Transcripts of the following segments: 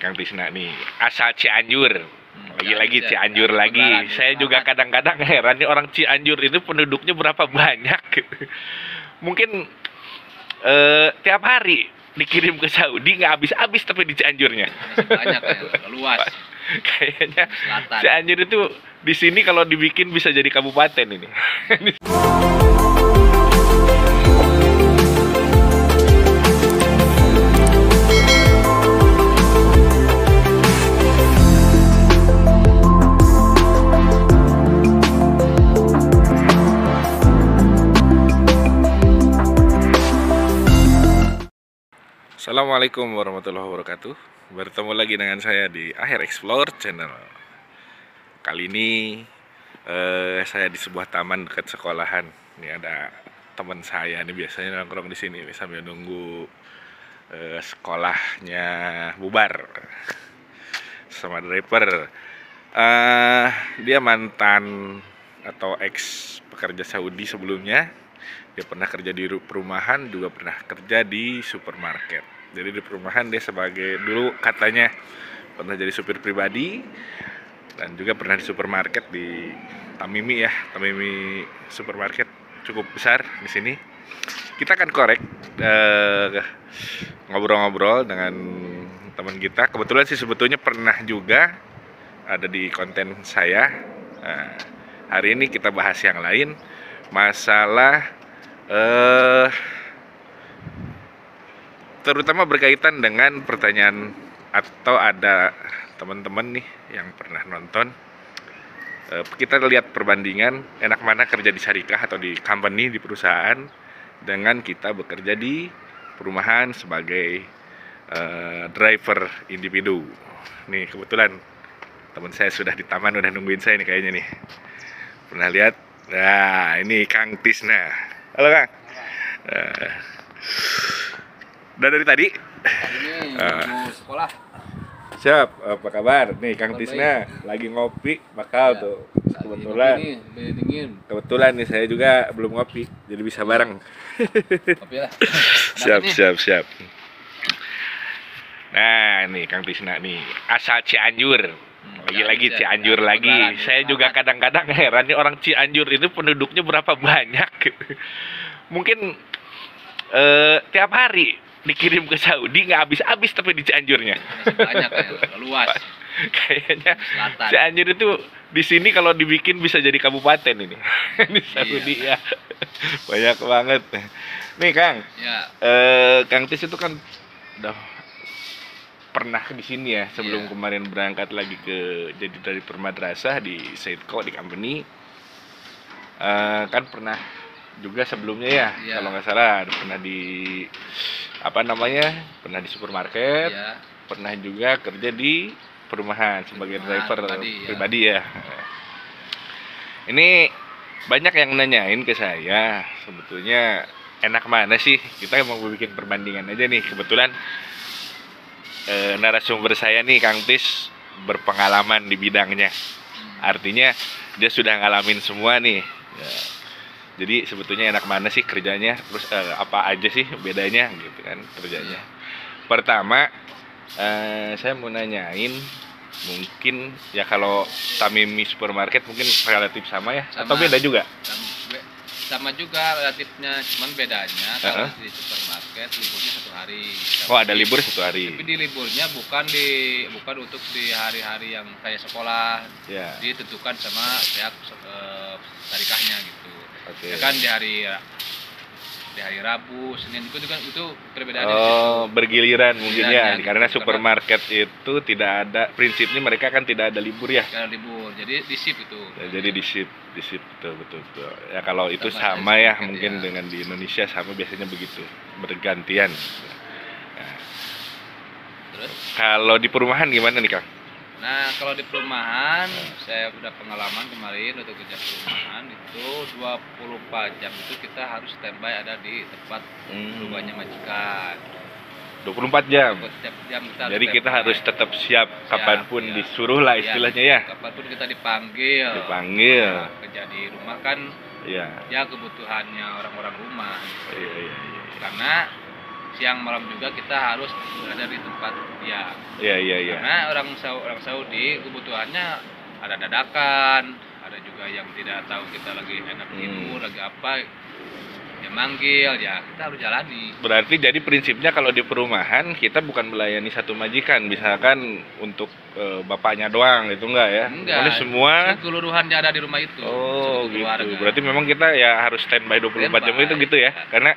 Kang Tisna nih, asal Cianjur. Lagi-lagi Cianjur Lebaran lagi. nih, Saya juga selamat. kadang-kadang heran nih orang Cianjur itu penduduknya berapa banyak. Mungkin tiap hari dikirim ke Saudi nggak habis-habis tapi di Cianjurnya. Masih banyak ya, luas. Kayaknya Selatan. Cianjur itu di sini kalau dibikin bisa jadi kabupaten ini. Assalamualaikum warahmatullahi wabarakatuh. Bertemu lagi dengan saya di Akhir Explore Channel. Kali ini saya di sebuah taman dekat sekolahan. Ini ada teman saya nih biasanya nongkrong di sini sambil nunggu sekolahnya bubar sama driver. Dia mantan atau ex pekerja Saudi sebelumnya. Dia pernah kerja di perumahan, juga pernah kerja di supermarket. Jadi di perumahan dia sebagai, dulu katanya pernah jadi supir pribadi, dan juga pernah di supermarket di Tamimi ya, Tamimi supermarket cukup besar di sini. Kita akan korek ngobrol-ngobrol dengan teman kita. Kebetulan sih sebetulnya pernah juga ada di konten saya. Nah, hari ini kita bahas yang lain, masalah terutama berkaitan dengan pertanyaan, atau ada teman-teman nih yang pernah nonton, kita lihat perbandingan enak mana kerja di syarikah atau di company, di perusahaan, dengan kita bekerja di perumahan sebagai driver individu. Nih kebetulan teman saya sudah di taman, udah nungguin saya nih kayaknya nih. Pernah lihat? Nah ini Kang Tisna. Halo Kang. Udah dari tadi? Ini mau sekolah. Siap, apa kabar? Nih Kang Kabar Tisna lagi ngopi, bakal Ya, tuh. Lagi Kebetulan. ngopi nih, biar dingin. Kebetulan nih saya juga belum ngopi, jadi bisa bareng. Kopi lah. Siap, Ini. siap, siap. Nah, nih Kang Tisna nih, asal Cianjur. Lagi-lagi Cianjur lagi. Lebaran nih, Saya juga selamat. kadang-kadang heran nih orang Cianjur itu penduduknya berapa banyak. Mungkin tiap hari dikirim ke Saudi nggak habis-habis tapi di Cianjurnya. Masih banyak ya, luas. Kayaknya Selatan. Cianjur itu di sini kalau dibikin bisa jadi kabupaten ini. Di Saudi ya. Banyak banget. Nih Kang, Ya, Kang Tis itu kan udah pernah di sini ya sebelum Iya. kemarin berangkat lagi jadi dari permadrasah di Seidco di company. Kan pernah juga sebelumnya ya, Iya. kalau nggak salah pernah di pernah di supermarket, ya. pernah juga kerja di perumahan sebagai Perumahan driver pribadi, ya. pribadi ya. Ini banyak yang nanyain ke saya, sebetulnya enak mana sih? Kita mau bikin perbandingan aja nih. Kebetulan narasumber saya nih Kang Tis berpengalaman di bidangnya. Artinya dia sudah ngalamin semua nih. Ya. Jadi sebetulnya enak mana sih kerjanya? Terus apa aja sih bedanya gitu kan kerjanya? Pertama, saya mau nanyain, mungkin ya kalau Tamimi supermarket mungkin relatif sama ya, atau Sama. beda juga? Sama juga relatifnya, cuman bedanya kalau di supermarket liburnya 1 hari. Oh ada libur 1 hari. Tapi di liburnya bukan untuk di hari-hari yang kayak sekolah. Ya. Ditentukan sama pihak syarikahnya gitu. Oke. Ya kan di hari Rabu, Senin itu perbedaannya di situ. Oh, bergiliran mungkin ya, Gitu. karena supermarket itu tidak ada, prinsipnya mereka kan tidak ada libur ya. Karena libur, jadi di shift itu. Ya, jadi di shift betul, betul, betul. Ya kalau itu Sama sama ya, supermarket, mungkin ya. dengan di Indonesia sama biasanya begitu, bergantian. Nah, Terus, kalau di perumahan gimana nih Kang? nah kalau di perumahan, saya udah pengalaman kemarin untuk kerja perumahan itu 24 jam itu kita harus standby ada di tempat rumahnya majikan. 24 jam. 24 jam kita Jadi kita standby. harus tetap siap kapanpun ya. disuruh lah istilahnya ya. Kapanpun kita dipanggil. Dipanggil. Kerja di rumah kan Iya. ya kebutuhannya orang-orang rumah. Iya. Karena siang malam juga kita harus ada di tempat dia. Iya. Karena orang Saudi kebutuhannya ada dadakan, ada juga yang tidak tahu kita lagi enak tidur, lagi apa, ya manggil, ya kita harus jalani. Berarti jadi prinsipnya kalau di perumahan kita bukan melayani satu majikan, misalkan untuk bapaknya doang itu enggak ya? Enggak. Pokoknya semua. Keseluruhannya ada di rumah itu. Oh seluruh gitu. keluarga. Berarti memang kita ya harus standby 24 jam itu gitu ya? Karena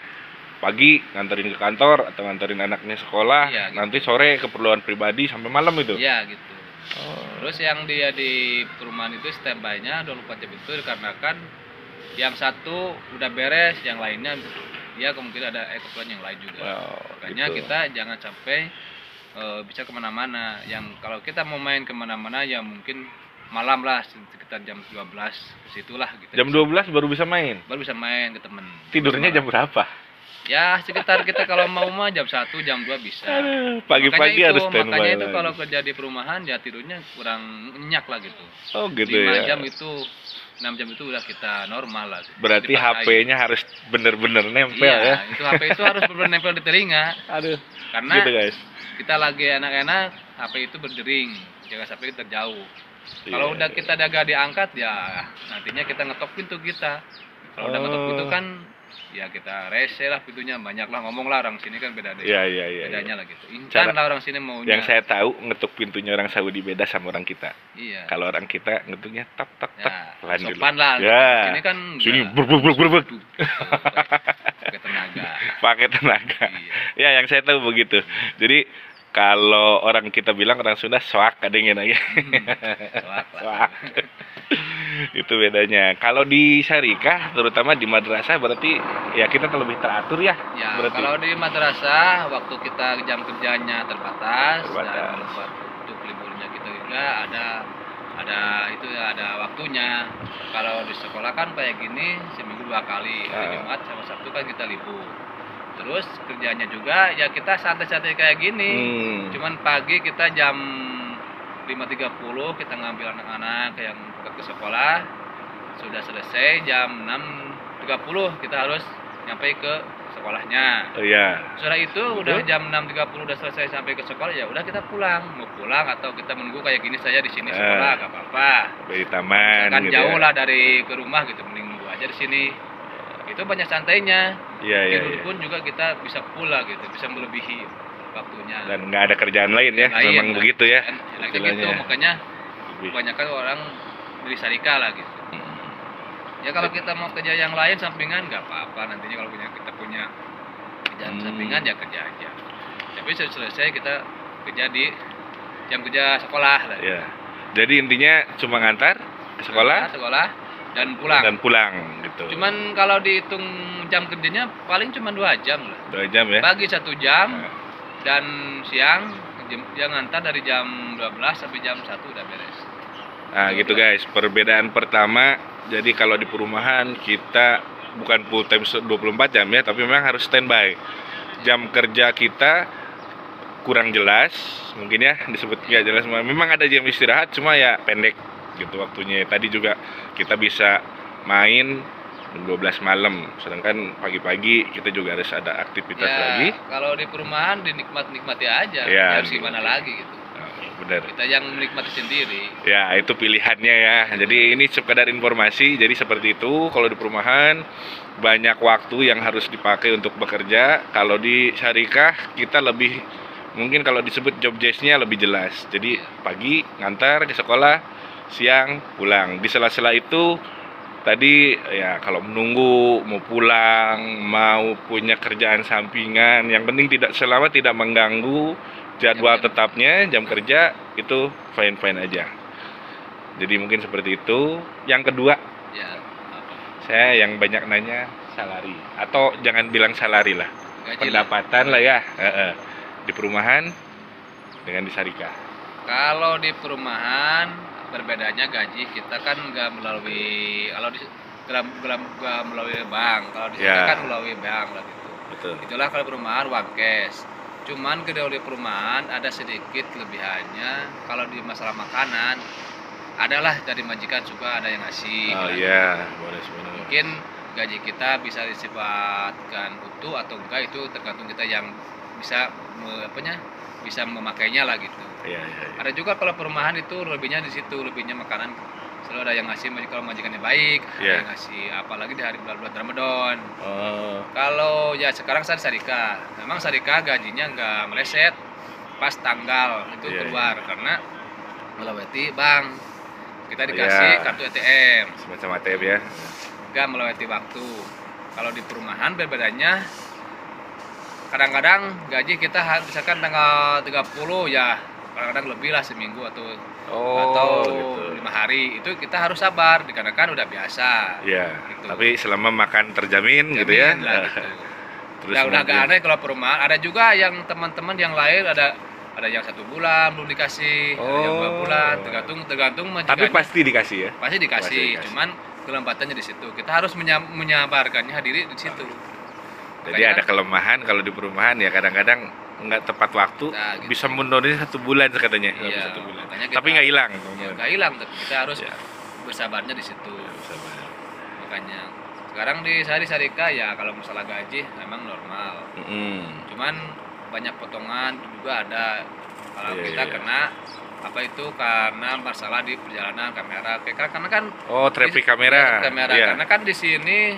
pagi nganterin ke kantor atau nganterin anaknya sekolah, Iya, gitu. nanti sore keperluan pribadi sampai malam itu. Iya gitu. Oh. Terus yang dia di perumahan itu standby-nya 24 jam itu dikarenakan yang satu udah beres, yang lainnya dia kemungkinan ada keperluan yang lain juga. Wow, Makanya gitu. kita jangan sampai bisa kemana-mana. Yang kalau kita mau main kemana-mana ya mungkin malam lah sekitar jam 12 situlah gitu. Jam 12 baru bisa main. baru bisa main ke temen. Tidurnya jam berapa? Ya sekitar kita kalau mau mah jam 1 jam 2 bisa. Aduh, pagi-pagi harus standby Makanya itu lagi. kalau kerja di perumahan ya tidurnya kurang nyenyak lah gitu. Oh gitu 5 ya. jam itu 6 jam itu udah kita normal lah. Berarti Dipaksain. HP-nya harus bener-bener nempel Iya, ya. itu HP itu harus benar nempel di telinga. Aduh. Karena Gitu guys. kita lagi enak-enak, HP itu berdering, jangan sampai kita jauh. Kalau Iya. udah kita daga diangkat ya nantinya kita ngetok pintu kita. Kalau udah ngetok pintu kan ya kita rese lah pintunya, banyak lah ngomong lah orang sini kan beda deh. Iya. Bedanya lah gitu. Incan lah orang sini maunya. Yang saya tahu ngetuk pintunya orang Saudi beda sama orang kita. Iya. Kalau orang kita ngetuknya tak tak tak. Ya, Pelan dulu. sopan lah. Ya. Sini kan Sini enggak. bruk. Pakai tenaga. Pakai tenaga. Iya. Ya yang saya tahu begitu. Jadi kalau orang kita bilang orang Sunda soak kadangnya aja. Soak lah. Soak. Itu bedanya. Kalau di syarikah terutama di madrasah berarti ya kita lebih teratur ya. Ya, Berarti. kalau di madrasah waktu kita jam kerjanya terbatas. Dan Terbatas. untuk liburnya kita juga ada waktunya. Kalau di sekolah kan kayak gini seminggu 2 kali, hari Jumat sama Sabtu kan kita libur. Terus kerjanya juga ya kita santai-santai kayak gini. Cuman pagi kita jam 5.30 kita ngambil anak-anak yang ke sekolah. Sudah selesai jam 6.30 kita harus nyampe ke sekolahnya. Oh iya. Setelah itu udah jam 6.30 udah selesai sampai ke sekolah, ya udah kita pulang. Mau pulang atau kita menunggu kayak gini saya di sini sekolah gak apa-apa. Dari taman Kan gitu jauh ya. lah dari ke rumah gitu, mending nunggu aja di sini. Itu banyak santainya. Iya. Tidur pun juga kita bisa pula gitu, bisa melebihi waktunya. Dan nggak ada kerjaan lain ya. Lain, Memang nah. begitu ya. Enaknya gitu, istilahnya. makanya Lebih. kebanyakan orang beli syarikah lah gitu. Ya kalau kita mau kerja yang lain sampingan nggak apa-apa, nantinya kalau kita punya kerjaan sampingan ya kerja aja. Tapi selesai kita kerja di jam kerja sekolah lah. Ya. Jadi intinya cuma ngantar ke sekolah dan pulang. dan pulang gitu. Cuman kalau dihitung jam kerjanya paling cuma 2 jam lah. 2 jam ya. Pagi 1 jam Nah. dan siang dia ngantar dari jam 12 sampai jam 1 udah beres. Nah gitu guys, perbedaan pertama, jadi kalau di perumahan kita bukan full time 24 jam ya, tapi memang harus standby. Jam kerja kita kurang jelas, mungkin ya disebut nggak jelas. Memang ada jam istirahat, cuma ya pendek gitu waktunya. Tadi juga kita bisa main jam 12 malam, sedangkan pagi-pagi kita juga harus ada aktivitas Ya, lagi. kalau di perumahan dinikmati aja, Ya, harus gimana lagi gitu. Benar. Kita yang menikmati sendiri. Ya, itu pilihannya ya. Jadi ini sekedar informasi. Jadi seperti itu. Kalau di perumahan banyak waktu yang harus dipakai untuk bekerja. Kalau di syarikah kita lebih mungkin kalau disebut job desk-nya lebih jelas. Jadi pagi ngantar ke sekolah, siang pulang. Di sela-sela itu tadi ya kalau menunggu mau pulang, mau punya kerjaan sampingan, yang penting selama tidak mengganggu jadwal tetapnya, jam kerja itu fine-fine aja. Jadi mungkin seperti itu. Yang kedua, Ya, apa? saya yang banyak nanya salari atau jangan bilang salari lah, Gaji lah. pendapatan lah ya. Di perumahan dengan di syarikah. Kalau di perumahan berbedanya gaji kita kan nggak melalui nggak melalui bank. Kalau di sana Ya. kan melalui bank lah gitu. Betul. Itulah kalau perumahan uang cash. Cuman kalau di perumahan ada sedikit kelebihannya. Kalau di masalah makanan adalah dari majikan juga ada yang ngasih. Oh gitu. iya, boleh sebenarnya. Mungkin gaji kita bisa disifatkan utuh atau enggak, itu tergantung kita yang bisa bisa memakainya lah gitu. Iya, iya, iya. Ada juga kalau perumahan itu lebihnya di situ, lebihnya makanan selalu ada yang ngasih kalau majikannya baik, ada Iya. yang ngasih apalagi di hari bulan Ramadan. Oh, Kalau ya sekarang saya di Sarika, memang Sarika gajinya nggak meleset pas tanggal itu Iya, keluar karena melewati bank. Kita Oh, dikasih iya. kartu ATM, semacam ATM ya. nggak melewati waktu. Kalau di perumahan berbedanya, kadang-kadang gaji kita misalkan tanggal 30 ya, kadang-kadang lebih lah seminggu atau Gitu. 5 hari, itu kita harus sabar dikarenakan udah biasa. Iya. Gitu. Tapi selama makan terjamin gitu ya. Jamin lah gitu. Terus Udah mungkin- gak aneh kalau perumahan. Ada juga yang teman-teman yang lain ada yang 1 bulan belum dikasih, ada yang 2 bulan, tergantung Tapi majikannya. pasti dikasih ya. Pasti dikasih, cuman kelembatannya di situ. Kita harus menyabarkannya diri di situ. Jadi Makanya ada kelemahan kalau di perumahan ya kadang-kadang nggak tepat waktu, Nah, gitu. bisa mundurin 1 bulan katanya. Lebih Iya, 1 bulan. makanya kita- Tapi nggak hilang. ya nggak hilang, tapi kita harus Ya. bersabarnya di situ. Sabar. Makanya sekarang di Sarika ya kalau masalah gaji memang normal. Mm-mm. Cuman banyak potongan juga ada kalau Iya, kita iya. kena apa itu karena masalah di perjalanan kamera karena kan Oh, traffic kamera. Iya. karena kan di sini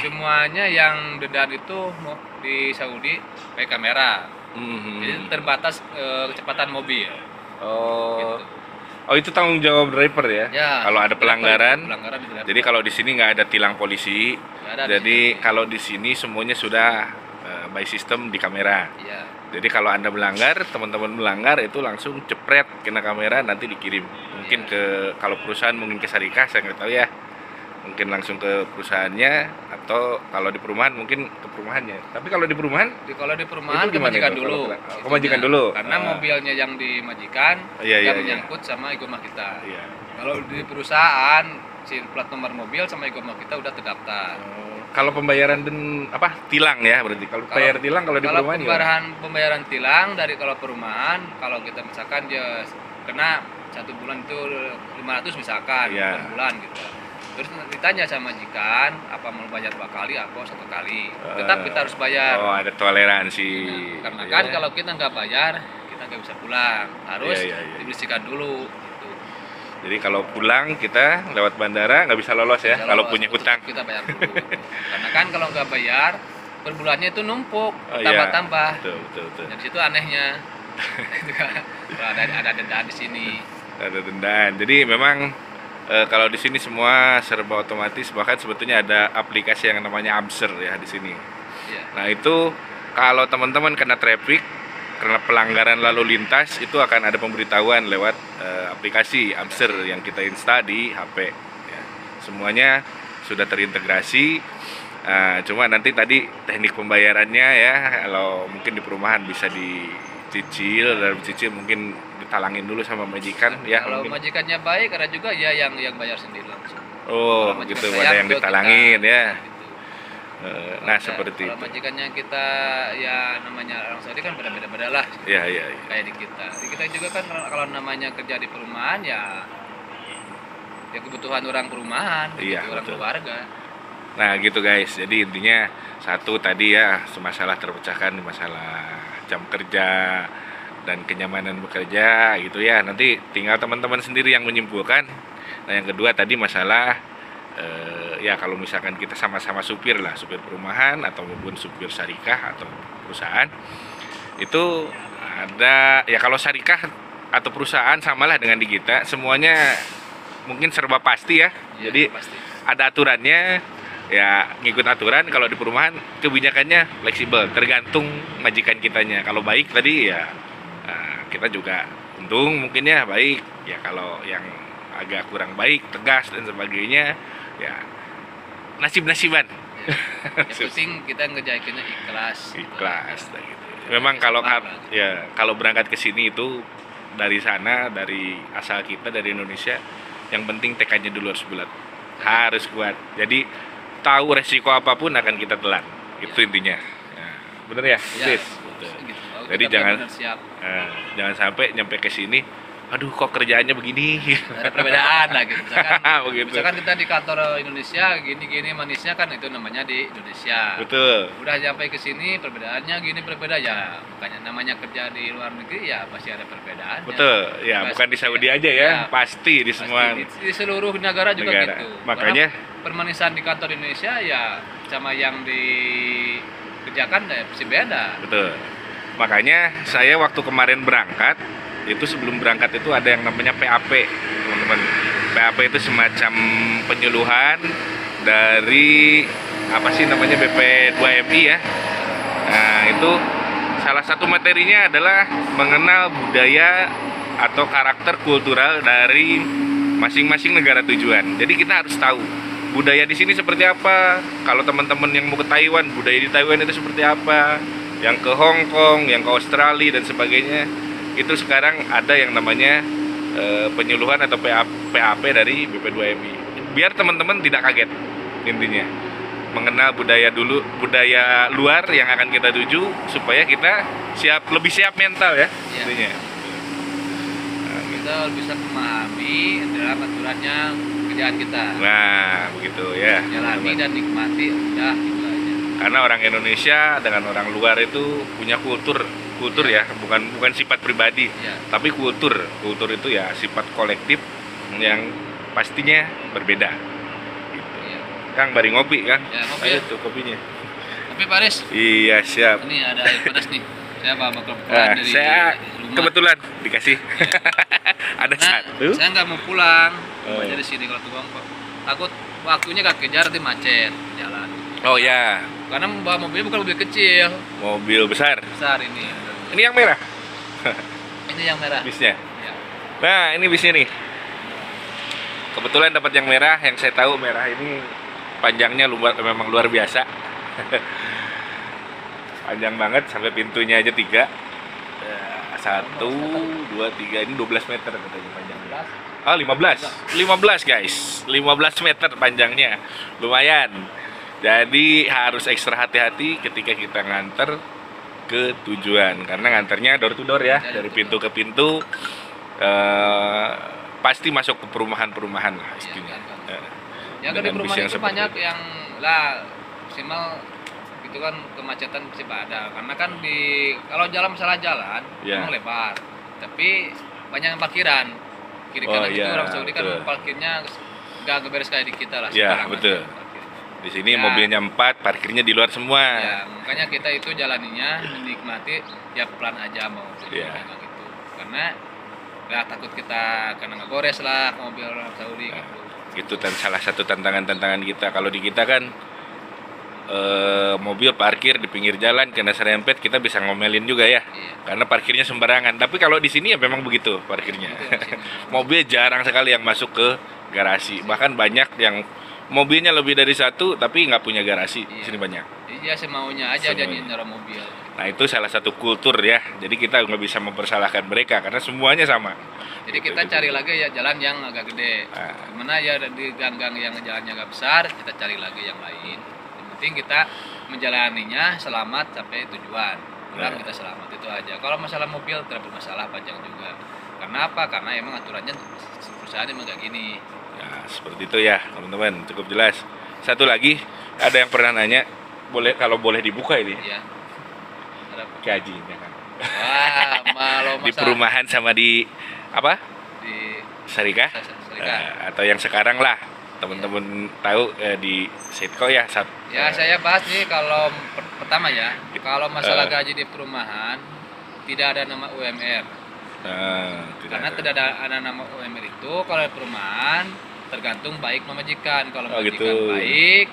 semuanya yang denda itu mau di Saudi pakai kamera, Mhm. jadi terbatas kecepatan mobil Oh. gitu. Oh, itu tanggung jawab driver ya. Ya, Kalau ada pelanggaran. pelanggaran di Jadi kalau di sini nggak ada tilang polisi. Nggak ada di Jadi sini. kalau di sini semuanya sudah by system di kamera. Iya. Jadi kalau Anda melanggar, teman-teman melanggar itu langsung cepret kena kamera, nanti dikirim. Mungkin ke kalau perusahaan mungkin ke Sarika, saya nggak tahu ya. Mungkin langsung ke perusahaannya atau kalau di perumahan mungkin ke perumahannya. Tapi kalau di perumahan Kalau di perumahan Itu ke gimana majikan itu dulu. kalau- ke itunya. majikan dulu? Karena Ah. mobilnya yang dimajikan Iya, iya, yang iya. menyangkut sama igomah kita. iya. Kalau di perusahaan si plat nomor mobil sama igomah kita udah terdaftar. Kalau pembayaran dan apa tilang ya berarti. Kalau bayar tilang kalau di Kalau perumahan gimana? pembayaran tilang dari kalau perumahan, kalau kita misalkan dia kena 1 bulan itu 500 misalkan Iya. per bulan gitu. Terus ditanya sama majikan apa mau bayar 2 kali atau 1 kali. Tetap kita harus bayar. Oh, ada toleransi. Nah, karena Iya. kan kalau kita nggak bayar, kita nggak bisa pulang. Harus Iya, iya, iya. dibersihkan dulu. Gitu. Jadi kalau pulang kita lewat bandara nggak bisa lolos ya Bisa kalau lolos, punya tetap hutang. kita bayar dulu. Gitu. Karena kan kalau nggak bayar, per bulannya itu numpuk, Oh, iya. tambah-tambah. Betul, betul, betul. Dari situ anehnya. Gitu kan. Kalau ada dendaan di sini. Ada dendaan. Jadi memang kalau di sini semua serba otomatis, bahkan sebetulnya ada aplikasi yang namanya Abser ya di sini. Iya. Nah, itu kalau teman-teman kena traffic karena pelanggaran lalu lintas itu akan ada pemberitahuan lewat aplikasi Abser yang kita install di HP ya. Semuanya sudah terintegrasi. Cuma nanti tadi teknik pembayarannya ya, kalau mungkin di perumahan bisa dicicil, dan dicicil mungkin ditalangin dulu sama majikan ya. Kalau Mungkin. majikannya baik, ada juga ya yang bayar sendiri langsung. Oh, Kalau majikan gitu, sayang, ada yang itu ditalangin kita, ya. gitu. Nah, Kalau seperti kalau itu. majikannya kita ya namanya orang Saudi kan beda-beda lah Iya, iya, iya. kayak di kita. Di kita juga kan kalau namanya kerja di perumahan ya kebutuhan orang perumahan, Iya, gitu, orang betul. keluarga. Nah, gitu guys. Jadi intinya satu tadi ya, masalah terpecahkan di masalah jam kerja dan kenyamanan bekerja gitu ya. Nanti tinggal teman-teman sendiri yang menyimpulkan. Nah, yang kedua tadi masalah ya kalau misalkan kita sama-sama supir lah, supir perumahan atau maupun supir syarikah atau perusahaan, itu ada ya, kalau syarikah atau perusahaan samalah dengan di kita, semuanya mungkin serba pasti ya. Ya, Jadi pasti. ada aturannya ya, ngikut aturan. Kalau di perumahan kebijakannya fleksibel, tergantung majikan kitanya. Kalau baik tadi ya kita juga untung mungkin ya baik ya. Kalau yang agak kurang baik, tegas dan sebagainya ya nasib-nasiban. Yang penting kita ngejahitinnya ikhlas. Ikhlas gitu. Memang kalau ya kalau berangkat ke sini itu dari sana, dari asal kita dari Indonesia, yang penting tekadnya dulu harus bulat, harus kuat. Jadi tahu resiko apapun akan kita telan, itu intinya. Ya, bener ya, Ya, Sis? gitu. Jadi Kita jangan benar siap. jangan sampai nyampe ke sini aduh kok kerjaannya begini. Ada perbedaan lah gitu. Begitu. Misalkan kita di kantor Indonesia gini-gini manisnya kan itu namanya di Indonesia. Betul. Udah sampai ke sini perbedaannya gini berbeda ya. Makanya namanya kerja di luar negeri ya pasti ada perbedaan. Betul. Ya, Pasti, bukan di Saudi aja ya, ya, pasti di semua di seluruh negara juga negara. gitu. Makanya karena permanisan di kantor Indonesia ya sama yang dikerjakan ya pasti beda. betul. Makanya saya waktu kemarin berangkat, itu sebelum berangkat itu ada yang namanya PAP, teman-teman. PAP itu semacam penyuluhan dari apa sih namanya BP2MI ya. Nah, itu salah satu materinya adalah mengenal budaya atau karakter kultural dari masing-masing negara tujuan. Jadi kita harus tahu budaya di sini seperti apa. Kalau teman-teman yang mau ke Taiwan, budaya di Taiwan itu seperti apa. Yang ke Hong Kong, yang ke Australia dan sebagainya, itu sekarang ada yang namanya penyuluhan atau PAP dari BP2MI. Biar teman-teman tidak kaget intinya. Mengenal budaya dulu, budaya luar yang akan kita tuju supaya kita lebih siap mental ya, Iya. intinya. Kita bisa memahami dalam aturannya kerjaan kita. Nah, begitu ya. Jalani dan nikmati udah gitu aja. Karena orang Indonesia dengan orang luar itu punya kultur ya, bukan sifat pribadi, Ya. tapi kultur itu ya sifat kolektif yang pastinya berbeda. Gitu. Iya. Kang, bari ngopi Kang. Ya, ngopi Ayo ya. tuh kopinya. Tapi Paris, Iya siap. ini ada air panas nih. Saya bawa kebetulan Nah, dari saya rumah. kebetulan dikasih. Ada Nah, satu. saya nggak mau pulang. Oh. Aja di sini kalau tukang kok. Takut waktunya gak kejar di macet jalan. Oh ya, Karena membawa mobilnya bukan mobil kecil, mobil besar. besar ini. Ini yang merah Ini yang merah. bisnya. Ya. Nah, ini bisnya nih. Kebetulan dapat yang merah, yang saya tahu merah ini panjangnya memang luar biasa. Panjang banget sampai pintunya aja 3. 1, 2, 3, ini 12 meter katanya panjangnya. Oh, 15 guys, 15 meter panjangnya, lumayan. Jadi harus ekstra hati-hati ketika kita nganter ke tujuan, karena nganternya door to door ya, dari pintu ke pintu. Pasti masuk ke perumahan-perumahan lah istilahnya. Yang dari Dengan bis perumahan yang itu seperti banyak itu. yang lah maksimal itu kan kemacetan pasti ada. Karena kan kalau jalan masalah jalan Ya. memang lebar, tapi banyak yang parkiran. Kiri Oh, kanan itu iya, orang Saudi kan betul. parkirnya nggak beres kayak di kita lah. Ya, sembarangan betul. parkir. Di sini Ya. mobilnya 4, parkirnya di luar semua. Ya, makanya kita itu jalaninya menikmati ya pelan aja mau Ya. gitu. Karena ya takut kita kena ngegores lah ke mobil orang Saudi Nah, gitu. itu salah satu tantangan kita. Kalau di kita kan mobil parkir di pinggir jalan kena serempet, kita bisa ngomelin juga ya, Iya. karena parkirnya sembarangan. Tapi kalau di sini ya memang begitu parkirnya. Itu di sini. Mobil jarang sekali yang masuk ke garasi, bahkan banyak yang mobilnya lebih dari satu tapi nggak punya garasi. Di Iya. sini banyak. Iya semaunya aja Semaunya. jadi nyerah mobil. Nah, itu salah satu kultur ya, jadi kita nggak bisa mempersalahkan mereka karena semuanya sama. Jadi Gitu, kita itu. cari lagi ya jalan yang agak gede. Nah. Gimana ya di gang-gang yang jalannya agak besar, kita cari lagi yang lain. Yang penting kita menjalaninya selamat sampai tujuan. Pulang Nah. kita selamat itu aja. Kalau masalah mobil tidak bermasalah panjang juga. Karena apa? Karena emang aturannya perusahaan emang kayak gini. Nah, seperti itu ya, teman-teman, cukup jelas. Satu lagi, ada yang pernah nanya, kalau boleh dibuka ini Ya. Ada apa? gajinya kan. Wah, kalau Di masalah perumahan sama di apa? di Syarikah? Serikat. Atau yang sekarang lah, teman-teman tahu di Setco ya, Ya, saya bahas nih kalau pertama ya, kalau masalah Eh. gaji di perumahan tidak ada nama UMR. Karena tidak ada nama UMR itu kalau di perumahan tergantung baik majikan. Kalau Oh, majikan gitu. baik,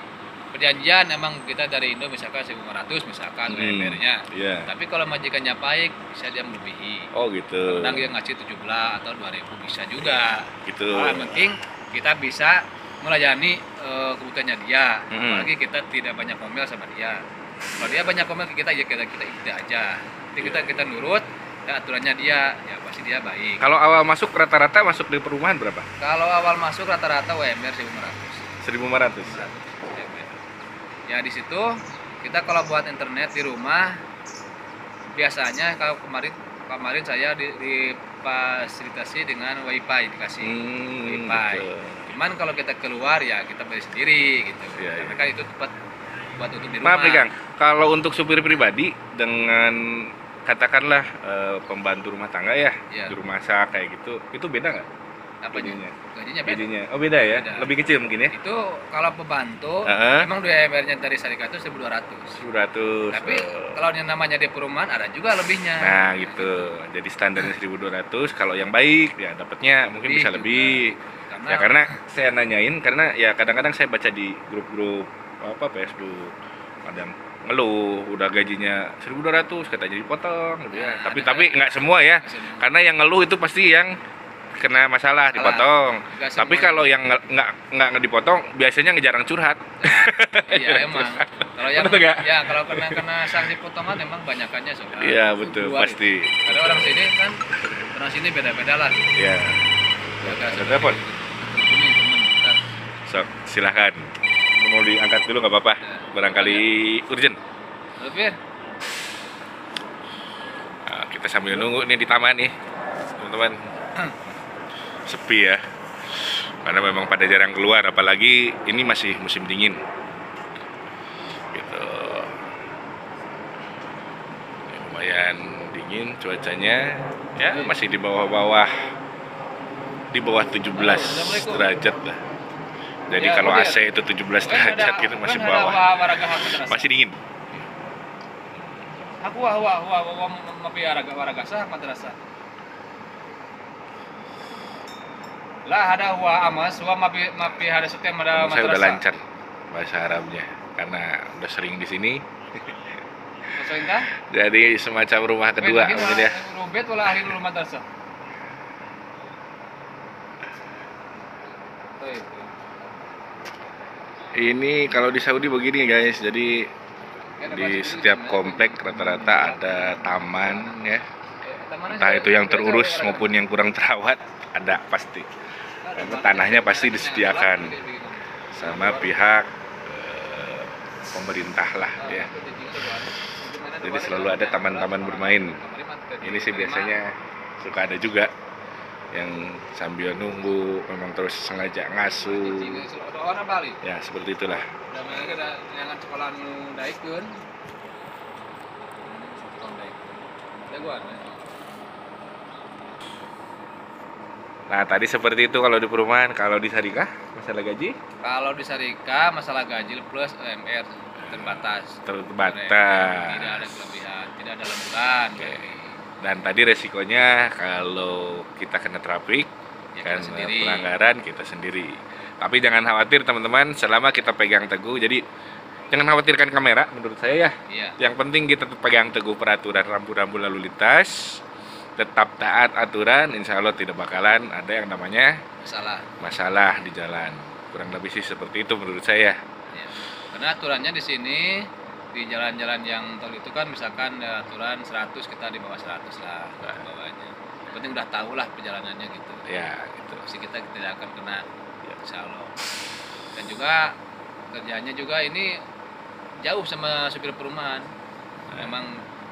perjanjian emang kita dari Indo misalkan 1.500 misalkan UMR-nya. Iya. Tapi kalau majikannya baik bisa dia melebihi. Oh gitu. Kadang dia ngasih 17 atau 2.000 bisa juga. Gitu. Nah, yang penting kita bisa melayani kebutuhannya dia. Mm-mm. Apalagi kita tidak banyak ngomel sama dia. Kalau dia banyak ngomel ke kita ya kita ikuti aja. Jadi kita nurut ya aturannya dia, ya pasti dia baik. Kalau awal masuk rata-rata masuk di perumahan berapa? Kalau awal masuk rata-rata UMR 1.500. 1.500. UMR. Ya di situ kita kalau buat internet di rumah biasanya kalau kemarin saya di difasilitasi dengan wifi, dikasih wifi. Betul. Cuman kalau kita keluar ya kita beli sendiri gitu. Iya, Karena iya. kan itu tempat buat untuk di rumah. Maaf nih Kang, kalau untuk supir pribadi dengan katakanlah pembantu rumah tangga ya, Iya. juru masak kayak gitu, itu beda nggak? Apanya? Gajinya? Gajinya beda. Gajinya? Oh beda ya, Beda. lebih kecil mungkin ya? Itu kalau pembantu Heeh. memang UMR-nya dari Syarikat itu 1.200. 1.200. Tapi kalau yang namanya di perumahan ada juga lebihnya. Nah gitu, jadi standarnya 1.200. Kalau yang baik ya dapatnya mungkin bisa juga. lebih. Karena Ya karena saya nanyain karena ya kadang-kadang saya baca di grup-grup apa Facebook ada yang ngeluh udah gajinya 1.200 katanya dipotong gitu ya. Nah, Tapi nggak semua ya. semua. Karena yang ngeluh itu pasti yang kena masalah dipotong. Nggak Tapi semua. kalau yang nggak dipotong biasanya ngejarang curhat. Iya emang. Kalau yang Betul nggak? ya kalau kena sanksi potongan emang banyakannya soal. Iya betul dua pasti. itu. Ada orang sini kan orang sini beda-beda lah. Ya. Jaga Ada seperti telepon? itu. Teleponin temen, bentar. Sok silahkan. Mau diangkat dulu nggak apa-apa. Barangkali urgent. Lebih Nah, kita sambil nunggu nih di taman nih, teman-teman. Sepi ya, karena memang pada jarang keluar, apalagi ini masih musim dingin. Gitu. Ya, lumayan dingin cuacanya, ya masih di bawah-bawah, di bawah 17 derajat lah. Jadi Ya, kalau kemudian. AC itu 17 derajat gitu masih bawah, masih dingin. Aku mapi waragasa madrasah. Lah ada amas, mapi ada setiap ada Saya udah madrasah. lancar bahasa Arabnya karena udah sering di sini. Maksudnya? Jadi semacam rumah kedua mungkin ya. Rubet wala akhir rumah madrasah. Oh, itu. Ini kalau di Saudi begini guys, jadi di setiap komplek rata-rata ada taman ya. Entah itu yang terurus maupun yang kurang terawat ada pasti. Karena tanahnya pasti disediakan sama pihak pemerintah lah ya. Jadi selalu ada taman-taman bermain. Ini sih biasanya suka ada juga yang sambil nunggu memang terus sengaja ngasuh. Orang Bali. Ya seperti itulah. Dan mereka ada jangan sekolah nu daikeun. Ya gua. Nah tadi seperti itu kalau di perumahan, kalau di Sarikah masalah gaji Kalau di Sarika masalah gaji plus UMR terbatas. terbatas. Tidak ada kelebihan, tidak ada lemburan. Oke. Dan tadi resikonya kalau kita kena trafik Ya, kan kita sendiri. pelanggaran kita sendiri. Tapi jangan khawatir teman-teman, selama kita pegang teguh. Jadi jangan khawatirkan kamera menurut saya ya. Iya. Yang penting kita tetap pegang teguh peraturan rambu-rambu lalu lintas, tetap taat aturan, insya Allah tidak bakalan ada yang namanya Salah. masalah di jalan. Kurang lebih sih seperti itu menurut saya. Ya. Karena aturannya di sini di jalan-jalan yang tol itu kan misalkan aturan 100 kita di bawah 100 lah Nah. bawahnya. Yang penting udah tahu lah perjalanannya gitu. Ya gitu. Pasti kita tidak akan kena Ya. insya Allah. Dan juga kerjanya juga ini jauh sama supir perumahan. Memang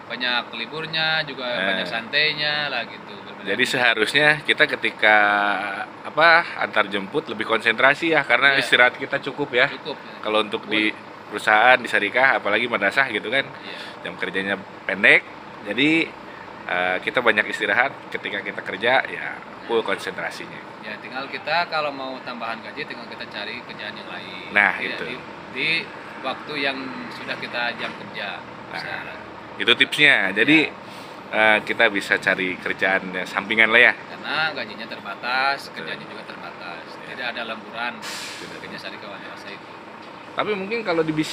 banyak liburnya juga banyak santainya lah gitu. Berbeda. Jadi seharusnya kita ketika antar jemput lebih konsentrasi ya karena Iya. istirahat kita cukup ya. cukup. Kalau untuk di perusahaan di Sarikah apalagi madrasah gitu kan Iya. jam kerjanya pendek. Jadi kita banyak istirahat ketika kita kerja ya full konsentrasinya. Ya tinggal kita kalau mau tambahan gaji tinggal kita cari kerjaan yang lain. Nah, Ya, itu. di waktu yang sudah kita jam kerja. Bisa. Itu tipsnya. Jadi kita bisa cari kerjaan sampingan lah ya. Karena gajinya terbatas, kerjanya juga terbatas. Tidak ada lemburan kerja Sarika madrasah itu. Tapi mungkin kalau di bis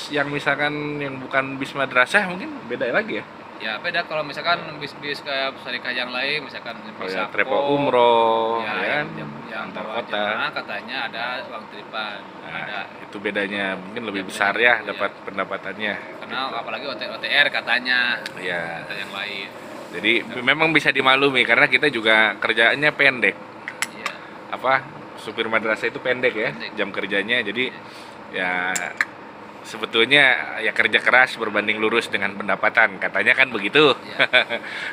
yang misalkan yang bukan bis madrasah mungkin beda lagi ya. Ya beda kalau misalkan bis-bis kayak Sarika yang lain, misalkan Oh bis ya, Sako, travel umroh ya, ya kan. yang Antar bawa kota. jemaah katanya ada uang tripan, Nah, ada. itu bedanya mungkin lebih Ya, besar bedanya, ya iya. dapat pendapatannya. Karena apalagi OTR katanya, Ya. kata yang lain. Jadi memang bisa dimaklumi karena kita juga kerjaannya pendek. Iya. Supir madrasah itu pendek ya Pendek. jam kerjanya. Jadi ya sebetulnya ya kerja keras berbanding lurus dengan pendapatan, katanya kan begitu. Iya.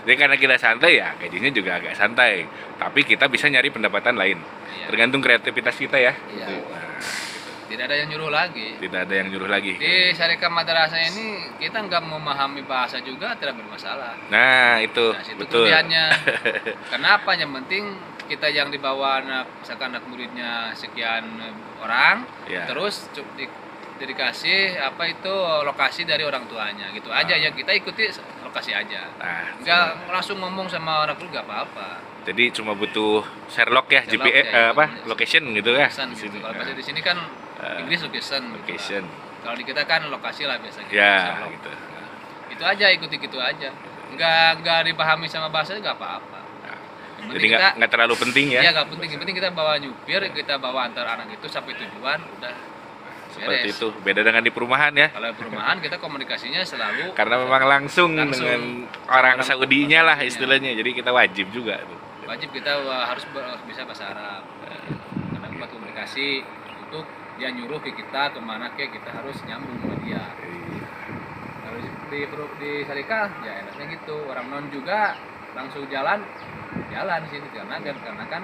Jadi karena kita santai ya gajinya juga agak santai, tapi kita bisa nyari pendapatan lain. Iya. Tergantung kreativitas kita ya. Iya. Gitu. Nah, Tidak ada yang nyuruh lagi. tidak ada yang nyuruh lagi. Di Syarikat Madrasah ini kita nggak memahami bahasa juga tidak bermasalah. Nah itu Nah, situ betul. kelebihannya. Kenapa? Yang penting kita yang dibawa misalkan anak muridnya sekian orang, Ya. terus dikasih apa itu lokasi dari orang tuanya gitu aja, yang kita ikuti lokasi aja, Nah, nggak langsung ngomong sama orang tua nggak apa-apa. jadi cuma butuh Sherlock ya, Sherlock, GPS ya, apa iya. location gitu ya. Location Di gitu. sini. Kalau Nah, bahasa di sini kan Inggris location, gitu location. lah. Kalau di kita kan lokasi lah biasanya. Ya Sherlock. gitu. Itu aja, ikuti gitu aja, nggak dipahami sama bahasanya nggak apa-apa. Nah, Yang jadi penting kita nggak terlalu penting ya. iya nggak penting, yang penting kita bawa nyupir, kita bawa antar anak itu sampai tujuan udah Seperti beres. itu. Beda dengan di perumahan ya. Kalau perumahan kita komunikasinya selalu Karena memang langsung Langsung. dengan orang Orang Saudinya lah Saudinya. istilahnya. Jadi kita wajib juga tuh. wajib, kita harus bisa bahasa Arab. Karena buat komunikasi untuk dia nyuruh ke kita kemana kita harus nyambung sama dia. Kalau di Syarikat ya enaknya gitu, orang non juga langsung jalan di sini karena kan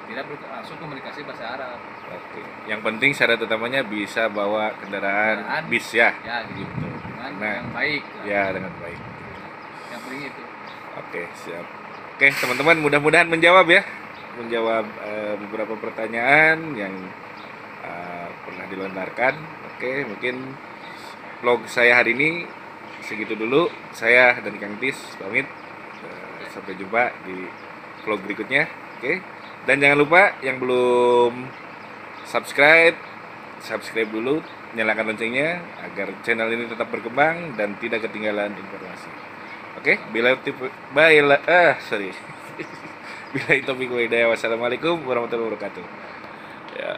tidak langsung komunikasi bahasa Arab. Oke. Yang penting syarat utamanya bisa bawa kendaraan Kendaraan. bis ya. Ya gitu, dengan Nah. yang baik lah. Ya dengan baik. Yang penting itu. Oke, siap. Oke, teman-teman mudah-mudahan menjawab ya. Menjawab beberapa pertanyaan yang pernah dilontarkan. Oke, mungkin vlog saya hari ini segitu dulu. Saya dan Kang Tis pamit. Sampai jumpa di vlog berikutnya. Oke. Dan jangan lupa yang belum subscribe dulu, nyalakan loncengnya agar channel ini tetap berkembang dan tidak ketinggalan informasi. Oke, bila itu wassalamualaikum warahmatullahi wabarakatuh. Ya.